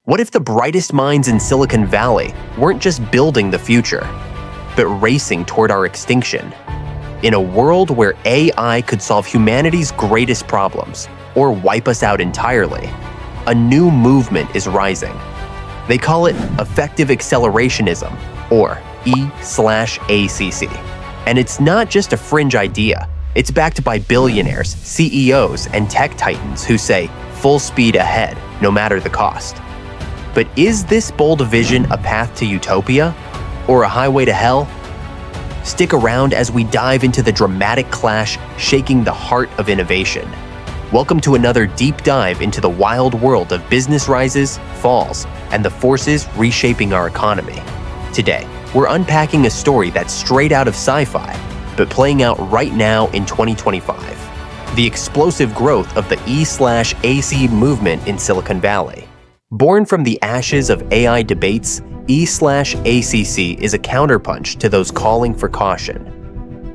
What if the brightest minds in Silicon Valley weren't just building the future, but racing toward our extinction? In a world where AI could solve humanity's greatest problems or wipe us out entirely, a new movement is rising. They call it effective accelerationism, or E/ACC. And it's not just a fringe idea. It's backed by billionaires, CEOs, and tech titans who say, full speed ahead, no matter the cost. But is this bold vision a path to utopia? Or a highway to hell? Stick around as we dive into the dramatic clash shaking the heart of innovation. Welcome to another deep dive into the wild world of business rises, falls, and the forces reshaping our economy. Today, we're unpacking a story that's straight out of sci-fi, but playing out right now in 2025. The explosive growth of the E/AC movement in Silicon Valley. Born from the ashes of AI debates, E/ACC is a counterpunch to those calling for caution.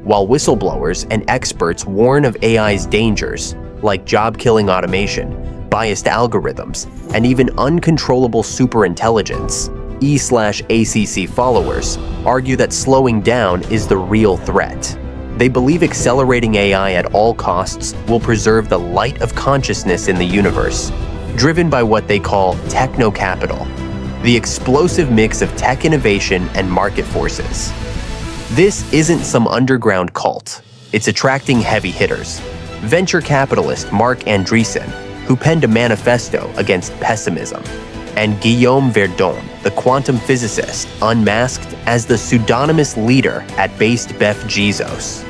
While whistleblowers and experts warn of AI's dangers, like job-killing automation, biased algorithms, and even uncontrollable superintelligence, E/ACC followers argue that slowing down is the real threat. They believe accelerating AI at all costs will preserve the light of consciousness in the universe, driven by what they call techno-capital, the explosive mix of tech innovation and market forces. This isn't some underground cult. It's attracting heavy hitters. Venture capitalist Marc Andreessen, who penned a manifesto against pessimism, and Guillaume Verdon, the quantum physicist, unmasked as the pseudonymous leader at based Beth Bezos.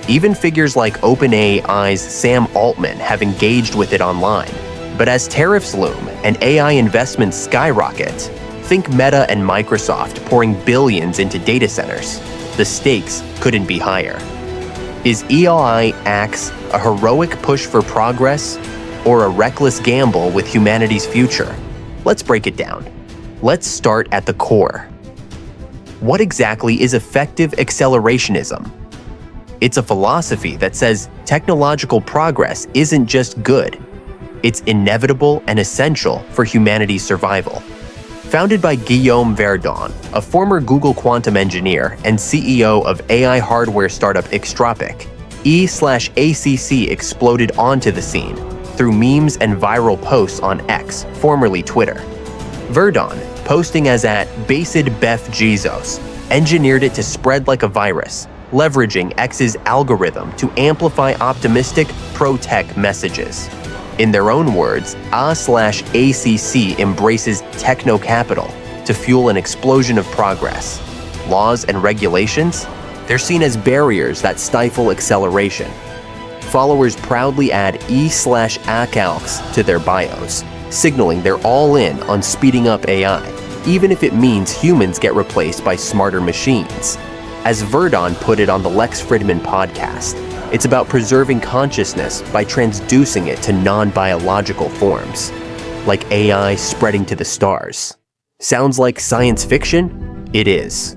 Even figures like OpenAI's Sam Altman have engaged with it online. But as tariffs loom and AI investments skyrocket, think Meta and Microsoft pouring billions into data centers. The stakes couldn't be higher. Is ELI-Ax a heroic push for progress or a reckless gamble with humanity's future? Let's break it down. Let's start at the core. What exactly is effective accelerationism? It's a philosophy that says technological progress isn't just good. It's inevitable and essential for humanity's survival. Founded by Guillaume Verdon, a former Google quantum engineer and CEO of AI hardware startup Extropic, E/ACC exploded onto the scene through memes and viral posts on X, formerly Twitter. Verdon, posting as @based Beth Bezos, engineered it to spread like a virus, leveraging X's algorithm to amplify optimistic, pro-tech messages. In their own words, A/ACC embraces techno-capital to fuel an explosion of progress. Laws and regulations? They're seen as barriers that stifle acceleration. Followers proudly add E/ACALX to their bios, signaling they're all in on speeding up AI, even if it means humans get replaced by smarter machines. As Verdon put it on the Lex Fridman podcast, it's about preserving consciousness by transducing it to non-biological forms, like AI spreading to the stars. Sounds like science fiction? It is.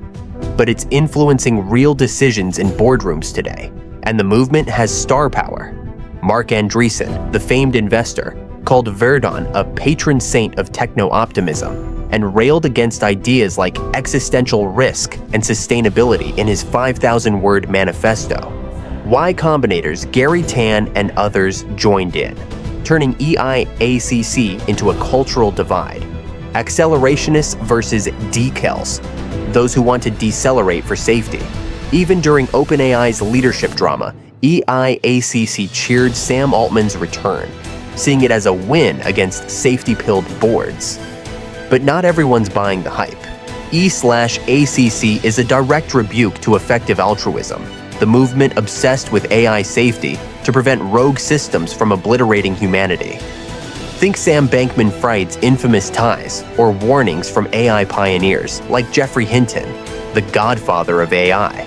But it's influencing real decisions in boardrooms today, and the movement has star power. Marc Andreessen, the famed investor, called Verdon a patron saint of techno-optimism and railed against ideas like existential risk and sustainability in his 5,000-word manifesto. Y Combinator's Gary Tan and others joined in, turning EIACC into a cultural divide. Accelerationists versus decels, those who want to decelerate for safety. Even during OpenAI's leadership drama, EIACC cheered Sam Altman's return, seeing it as a win against safety-pilled boards. But not everyone's buying the hype. E/ACC is a direct rebuke to effective altruism, the movement obsessed with AI safety to prevent rogue systems from obliterating humanity. Think Sam Bankman-Fried's infamous ties or warnings from AI pioneers like Geoffrey Hinton, the Godfather of AI,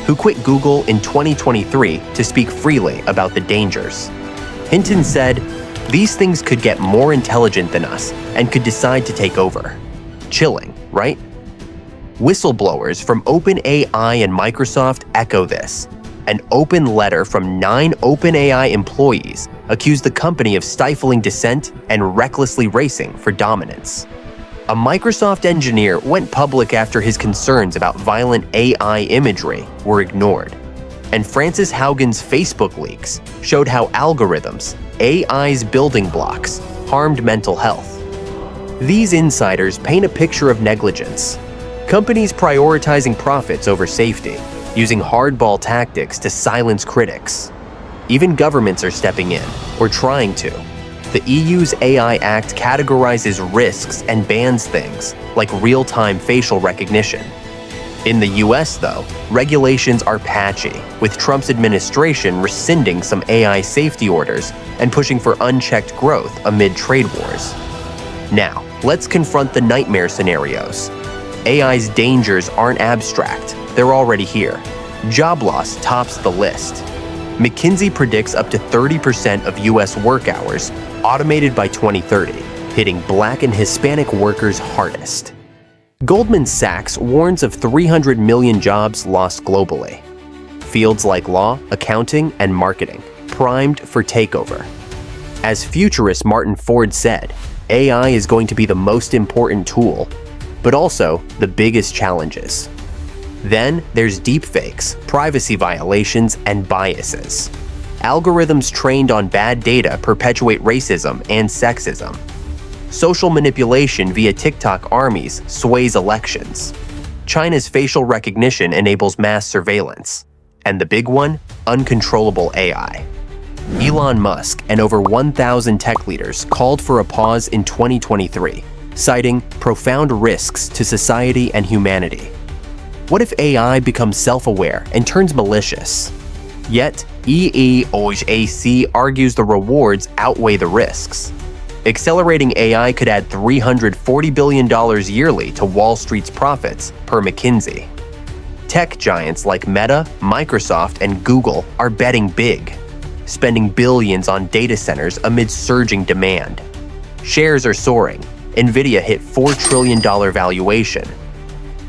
who quit Google in 2023 to speak freely about the dangers. Hinton said, "These things could get more intelligent than us and could decide to take over." Chilling, right? Whistleblowers from OpenAI and Microsoft echo this. An open letter from 9 OpenAI employees accused the company of stifling dissent and recklessly racing for dominance. A Microsoft engineer went public after his concerns about violent AI imagery were ignored. And Frances Haugen's Facebook leaks showed how algorithms, AI's building blocks, harmed mental health. These insiders paint a picture of negligence. Companies prioritizing profits over safety, using hardball tactics to silence critics. Even governments are stepping in, or trying to. The EU's AI Act categorizes risks and bans things like real-time facial recognition. In the US, though, regulations are patchy, with Trump's administration rescinding some AI safety orders and pushing for unchecked growth amid trade wars. Now, let's confront the nightmare scenarios. AI's dangers aren't abstract, they're already here. Job loss tops the list. McKinsey predicts up to 30% of US work hours automated by 2030, hitting Black and Hispanic workers hardest. Goldman Sachs warns of 300 million jobs lost globally. Fields like law, accounting, and marketing, primed for takeover. As futurist Martin Ford said, AI is going to be the most important tool, but also the biggest challenges. Then there's deepfakes, privacy violations, and biases. Algorithms trained on bad data perpetuate racism and sexism. Social manipulation via TikTok armies sways elections. China's facial recognition enables mass surveillance. And the big one, uncontrollable AI. Elon Musk and over 1,000 tech leaders called for a pause in 2023, citing profound risks to society and humanity. What if AI becomes self-aware and turns malicious? Yet, EEOAC argues the rewards outweigh the risks. Accelerating AI could add $340 billion yearly to Wall Street's profits, per McKinsey. Tech giants like Meta, Microsoft, and Google are betting big, spending billions on data centers amid surging demand. Shares are soaring. Nvidia hit $4 trillion valuation.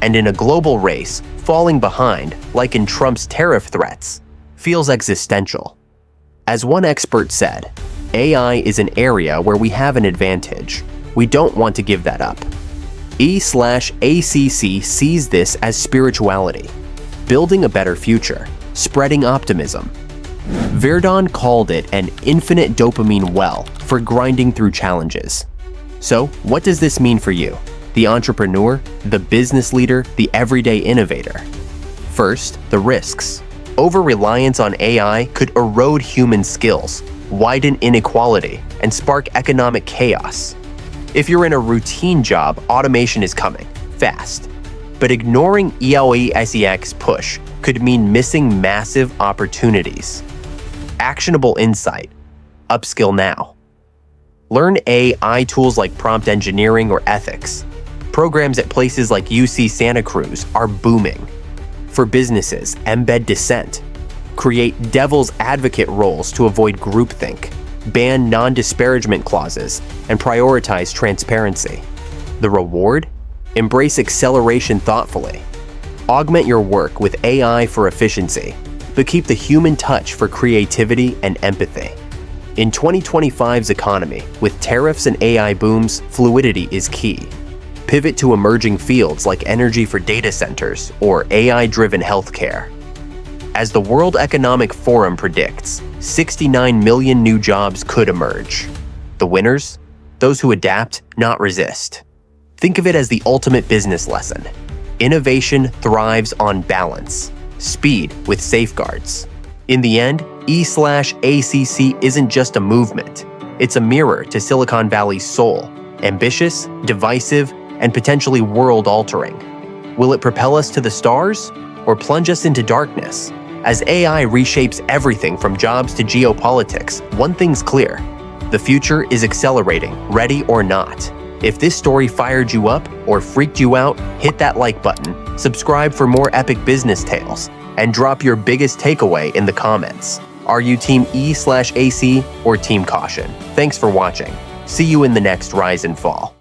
And in a global race, falling behind, like in Trump's tariff threats, feels existential. As one expert said, AI is an area where we have an advantage. We don't want to give that up. E/ACC sees this as spirituality, building a better future, spreading optimism. Verdon called it an infinite dopamine well for grinding through challenges. So, what does this mean for you? The entrepreneur, the business leader, the everyday innovator? First, the risks. Over-reliance on AI could erode human skills, widen inequality, and spark economic chaos. If you're in a routine job, automation is coming, fast. But ignoring ELESEX's push could mean missing massive opportunities. Actionable insight. Upskill now. Learn AI tools like prompt engineering or ethics. Programs at places like UC Santa Cruz are booming. For businesses, embed dissent. Create devil's advocate roles to avoid groupthink. Ban non-disparagement clauses and prioritize transparency. The reward? Embrace acceleration thoughtfully. Augment your work with AI for efficiency, but keep the human touch for creativity and empathy. In 2025's economy, with tariffs and AI booms, fluidity is key. Pivot to emerging fields like energy for data centers or AI-driven healthcare. As the World Economic Forum predicts, 69 million new jobs could emerge. The winners? Those who adapt, not resist. Think of it as the ultimate business lesson. Innovation thrives on balance, speed with safeguards. In the end, E/ACC isn't just a movement. It's a mirror to Silicon Valley's soul, ambitious, divisive, and potentially world-altering. Will it propel us to the stars or plunge us into darkness? As AI reshapes everything from jobs to geopolitics, one thing's clear. The future is accelerating, ready or not. If this story fired you up or freaked you out, hit that like button, subscribe for more epic business tales, and drop your biggest takeaway in the comments. Are you Team E/AC or Team Caution? Thanks for watching. See you in the next Rise and Fall.